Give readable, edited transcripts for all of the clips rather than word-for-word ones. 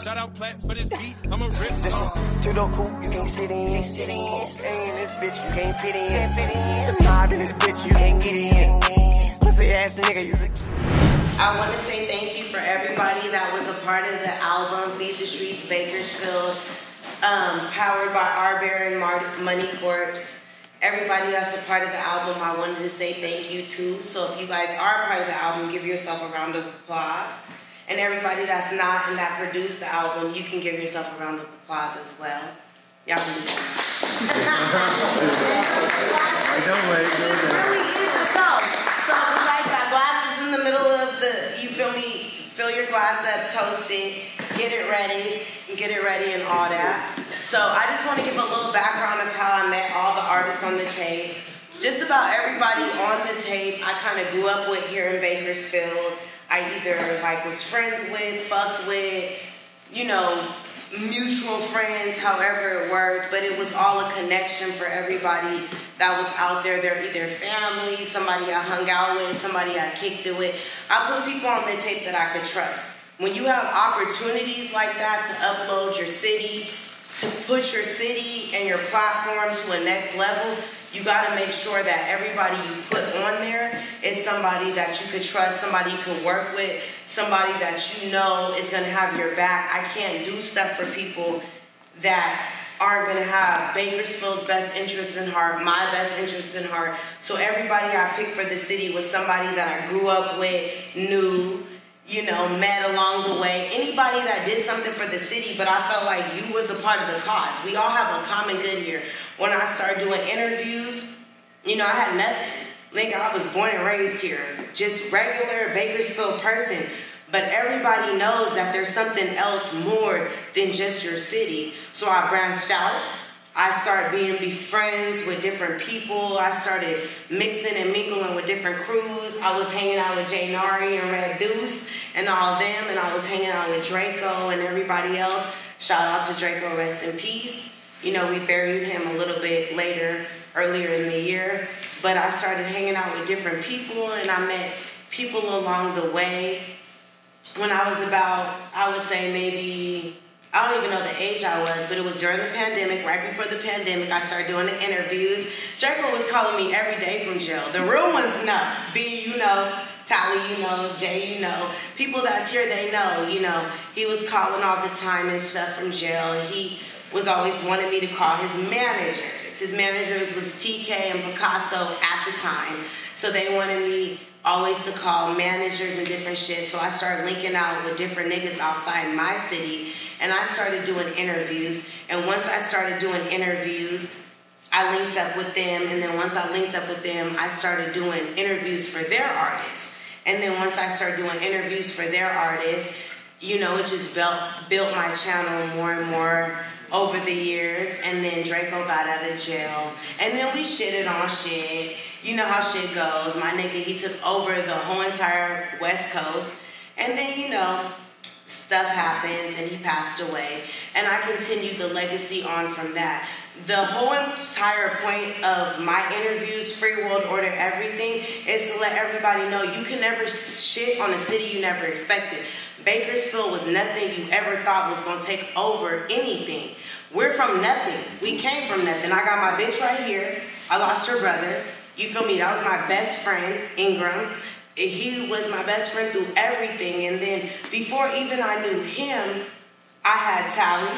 Shout out Platt for this beat. I'm a rip Listen, star. two-door coupe, you can't sit in. Stay in this bitch, you can't fit in. The mob in this bitch, you can't get in. Pussy ass nigga, you's a I want to say thank you for everybody that was a part of the album Feed the Streets Bakersfield, powered by R. Bear and Money Corps. Everybody that's a part of the album, I wanted to say thank you to. So if you guys are a part of the album, give yourself a round of applause. And everybody that's not and that produced the album, you can give yourself a round of applause as well. Y'all can do that. It really is a toast. So if you guys got glasses in the middle of the, you feel me, fill your glass up, toast it, get it ready and all that. So I just want to give a little background of how I met all the artists on the tape. Just about everybody on the tape I kind of grew up with here in Bakersfield. I either was friends with, fucked with, you know, mutual friends, however it worked, but it was all a connection for everybody that was out there. They're either family, somebody I hung out with, somebody I kicked it with. I put people on the tape that I could trust. When you have opportunities like that to upload your city, to put your city and your platform to a next level, you got to make sure that everybody you put on there is somebody that you could trust, somebody you could work with, somebody that you know is going to have your back. I can't do stuff for people that aren't going to have Bakersfield's best interest in heart, my best interest in heart. So everybody I picked for the city was somebody that I grew up with, knew, you know, met along the way. Anybody that did something for the city, but I felt like you was a part of the cause. We all have a common good here. When I started doing interviews, you know, I had nothing. Like, I was born and raised here, just regular Bakersfield person. But everybody knows that there's something else more than just your city. So I branched out. I started being friends with different people. I started mixing and mingling with different crews. I was hanging out with Jay Nari and Red Deuce and all them, and I was hanging out with Draco and everybody else. Shout out to Draco, rest in peace. You know, we buried him a little bit later, earlier in the year. But I started hanging out with different people, and I met people along the way. When I was about, I would say maybe, I don't even know the age I was, but it was during the pandemic, right before the pandemic, I started doing the interviews. Draco was calling me every day from jail. The real ones know. B, you know. Tally, you know. Jay, you know. People that's here, they know, you know. He was calling all the time and stuff from jail. And he was always wanting me to call his managers. His managers was TK and Picasso at the time. So they wanted me always to call managers and different shit. So I started linking out with different niggas outside my city. And I started doing interviews. And once I started doing interviews, I linked up with them. And then once I linked up with them, I started doing interviews for their artists. And then once I started doing interviews for their artists, you know, it just built my channel more and more over the years. And then Draco got out of jail. And then we shitted on shit. You know how shit goes. My nigga, he took over the whole entire West Coast. And then, you know, stuff happens and he passed away. And I continued the legacy on from that. The whole entire point of my interviews, Free World Order, everything, is to let everybody know you can never shit on a city you never expected. Bakersfield was nothing you ever thought was going to take over anything. We're from nothing. We came from nothing. I got my bitch right here. I lost her brother. You feel me? That was my best friend, Ingram. He was my best friend through everything. And then before even I knew him, I had Tally,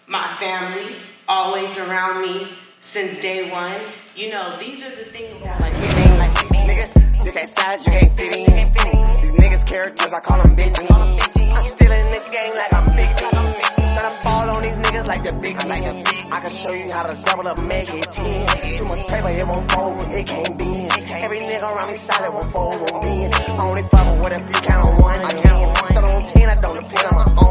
my family, always around me since day one. You know, these are the things that like nigga, this that size you can't fit in. These niggas characters, I call them bitches. I'm still in this game like I'm big. Tryna ball on these niggas like the big. I can show you how to double up, make it 10. Too much paper, it won't fold, it can't bend. Every nigga around me solid won't fold, won't bend. Only fuck with if you count on one. I count on 10, I don't depend on my own.